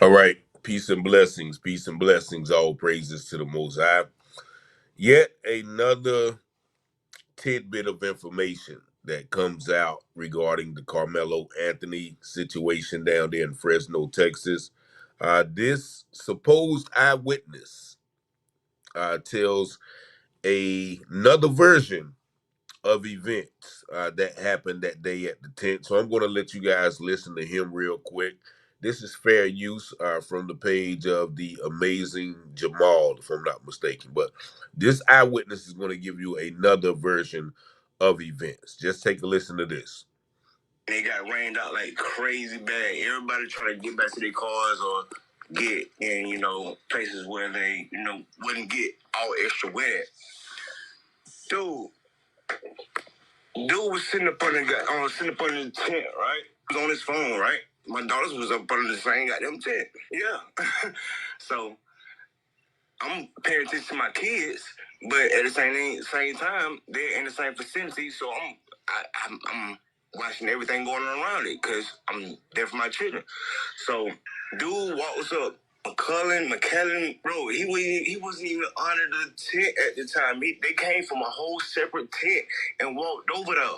All right. Peace and blessings. Peace and blessings. All praises to the Most High. Yet another tidbit of information that comes out regarding the Carmelo Anthony situation down there in Fresno, Texas. This supposed eyewitness tells another version of events that happened that day at the tent. So I'm going to let you guys listen to him real quick. This is fair use from the page of the amazing Jamal, if I'm not mistaken. But this eyewitness is going to give you another version of events. Just take a listen to this. They got rained out like crazy bad. Everybody trying to get back to their cars or get in, places where they, wouldn't get all extra wet. Dude, was sitting up under the tent, right? He was on his phone, right? My daughters was up under the same goddamn tent. Yeah. So I'm paying attention to my kids, but at the same time, they're in the same vicinity. So I'm watching everything going on around it because I'm there for my children. So dude walks up. McKellen, bro, he wasn't even under the tent at the time. They came from a whole separate tent and walked over there.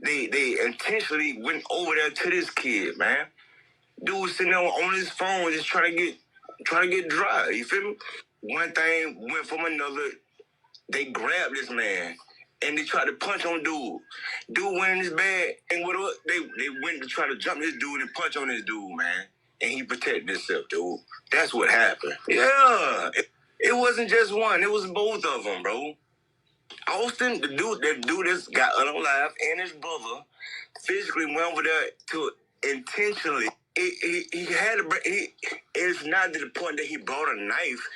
They intentionally went over there to this kid, man. Dude was sitting there on his phone just trying to get dry. You feel me? One thing went from another. They grabbed this man and they tried to punch on dude. Dude went in his bag and they went to try to jump this dude and punch on this dude, man. And he protected himself, dude. That's what happened. Yeah. It wasn't just one. It was both of them, bro. Austin, that dude that's got unalive, and his brother physically went over there to intentionally. He had a. It's not to the point that he brought a knife.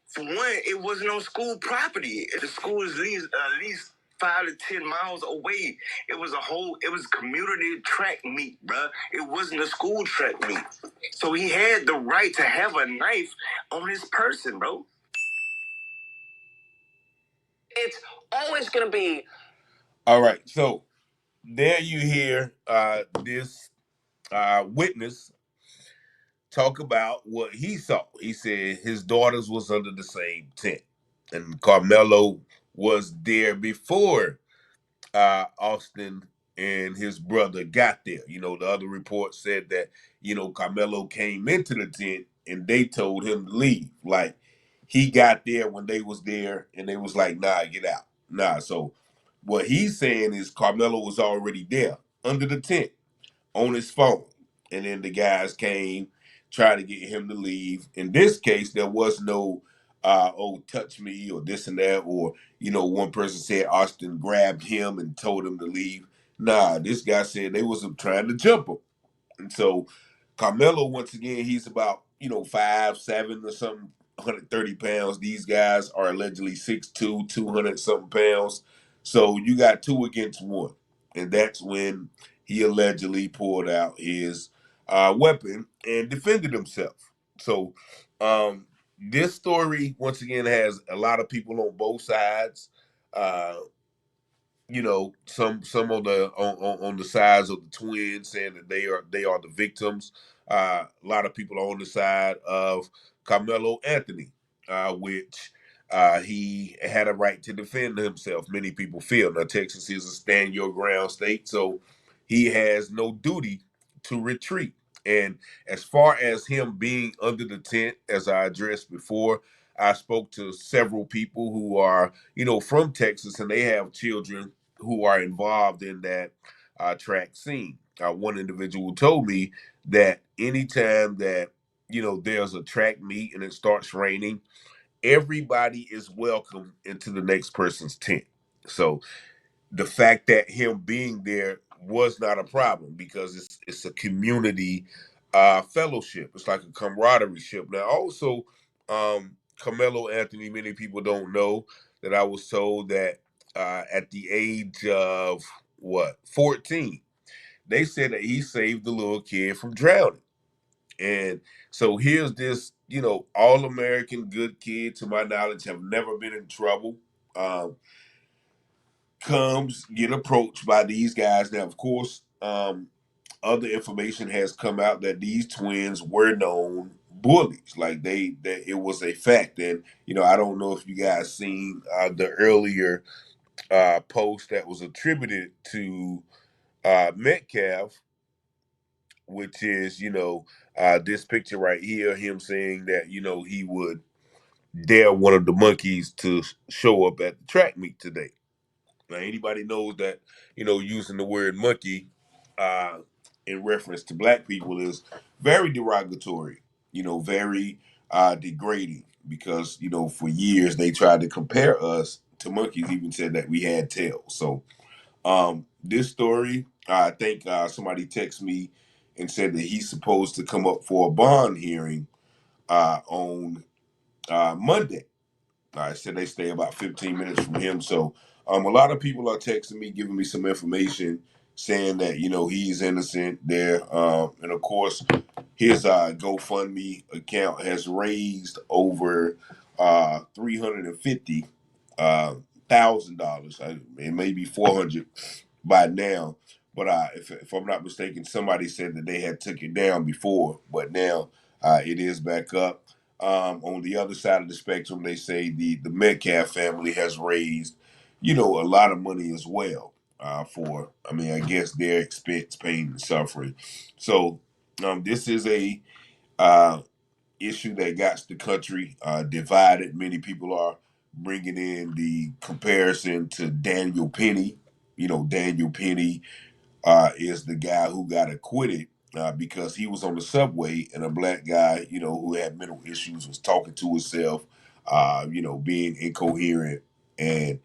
For one, it wasn't on school property. The school is at least 5 to 10 miles away. It was community track meet, bruh. It wasn't a school track meet. So he had the right to have a knife on his person, bro. It's always going to be. All right, so there you hear this witness talk about what he saw. He said his daughters was under the same tent, and Carmelo was there before Austin and his brother got there. The other report said that Carmelo came into the tent and they told him to leave. Like he got there when they was there, and they was like, "Nah, get out, nah." So what he's saying is Carmelo was already there under the tent on his phone. And then the guys came, tried to get him to leave. In this case, there was no, touch me or this and that, or, one person said Austin grabbed him and told him to leave. Nah, this guy said they was trying to jump him. And so Carmelo, once again, he's about, 5'7" or something, 130 pounds. These guys are allegedly 6'2", 200 something pounds. So you got two against one. And that's when he allegedly pulled out his weapon and defended himself. So this story, once again, has a lot of people on both sides. Uh, some on the sides of the twins saying that they are the victims. A lot of people are on the side of Carmelo Anthony, which he had a right to defend himself. Many people feel now Texas is a stand your ground state, so he has no duty to retreat. And as far as him being under the tent, as I addressed before, I spoke to several people who are, from Texas, and they have children who are involved in that track scene. One individual told me that anytime that there's a track meet and it starts raining, everybody is welcome into the next person's tent. So the fact that him being there was not a problem because it's a community fellowship. It's like a camaraderie ship. Now, also, Carmelo Anthony, many people don't know that I was told that at the age of 14, they said that he saved the little kid from drowning. And so here's this, all American good kid, to my knowledge, have never been in trouble. Um, Comes get approached by these guys. Now, of course, other information has come out that these twins were known bullies. Like that it was a fact. And I don't know if you guys seen the earlier post that was attributed to Metcalf, which is this picture right here, him saying that he would dare one of the monkeys to show up at the track meet today. Now, anybody knows that using the word monkey uh, in reference to black people is very derogatory. Very degrading because for years they tried to compare us to monkeys. Even said that we had tails. So this story, I think somebody texted me and said that he's supposed to come up for a bond hearing on Monday. I said they stay about 15 minutes from him. So a lot of people are texting me, giving me some information, saying that he's innocent there. And of course, his GoFundMe account has raised over $350,000. It may be 400 by now, but if I'm not mistaken, somebody said that they had took it down before, but now it is back up. On the other side of the spectrum, they say the Metcalf family has raised, a lot of money as well for, I guess their expense, pain, and suffering. So this is a uh, issue that got the country divided. Many people are bringing in the comparison to Daniel Penny. Daniel Penny is the guy who got acquitted because he was on the subway and a black guy, who had mental issues was talking to himself, being incoherent, and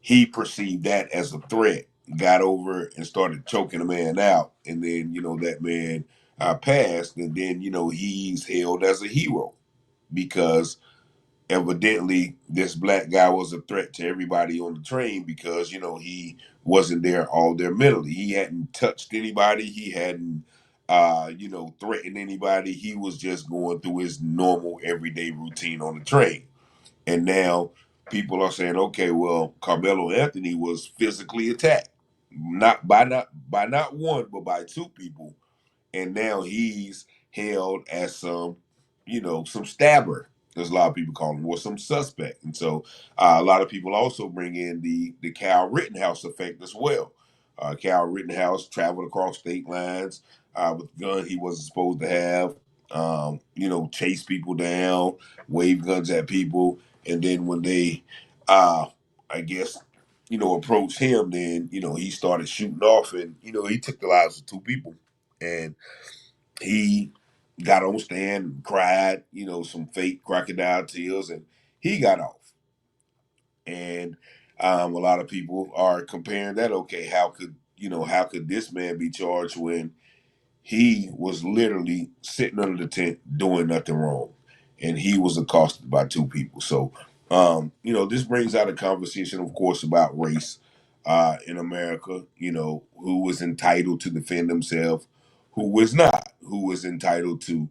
he perceived that as a threat, got over and started choking a man out, and then that man passed, and then he's hailed as a hero because evidently this black guy was a threat to everybody on the train because he wasn't there all there mentally. He hadn't touched anybody. He hadn't threatened anybody. He was just going through his normal everyday routine on the train. And now people are saying, okay, well, Carmelo Anthony was physically attacked, not one, but by two people, and now he's held as some stabber, as a lot of people call him, or some suspect. And so a lot of people also bring in the Kyle Rittenhouse effect as well. Kyle Rittenhouse traveled across state lines with a gun he wasn't supposed to have. Chase people down, wave guns at people, and then when they, I guess, approached him, then he started shooting off, and he took the lives of two people, and he got on stand and cried, some fake crocodile tears, and he got off. And a lot of people are comparing that. Okay, how could this man be charged when he was literally sitting under the tent doing nothing wrong, and he was accosted by two people. So, this brings out a conversation, of course, about race in America. Who was entitled to defend himself, who was not, who was entitled to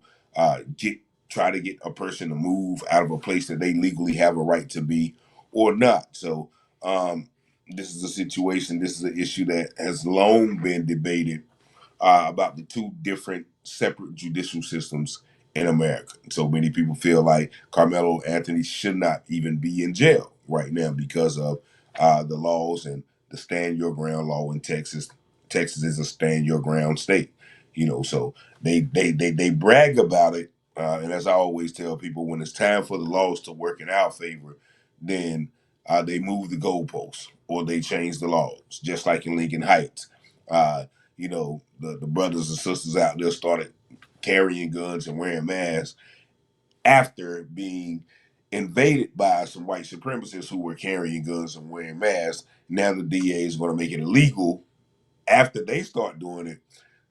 get try to get a person to move out of a place that they legally have a right to be, or not. So, this is a situation. This is an issue that has long been debated about the two different separate judicial systems in America. So many people feel like Carmelo Anthony should not even be in jail right now because of the laws and the stand your ground law in Texas. Texas is a stand your ground state, so they brag about it. And as I always tell people, when it's time for the laws to work in our favor, then they move the goalposts or they change the laws, just like in Lincoln Heights. The brothers and sisters out there started carrying guns and wearing masks after being invaded by some white supremacists who were carrying guns and wearing masks. Now the DA is going to make it illegal after they start doing it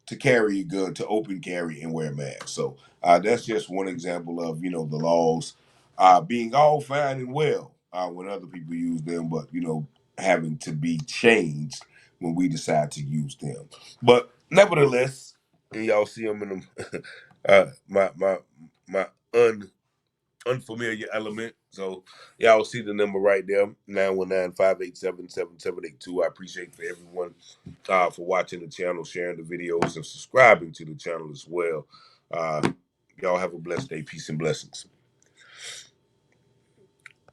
to carry a gun, to open carry and wear masks. So that's just one example of the laws being all fine and well when other people use them, but having to be changed when we decide to use them. But nevertheless, and y'all see them in them, my un, unfamiliar element. So y'all see the number right there, 919-587-7782. I appreciate for everyone for watching the channel, sharing the videos, and subscribing to the channel as well. Y'all have a blessed day. Peace and blessings.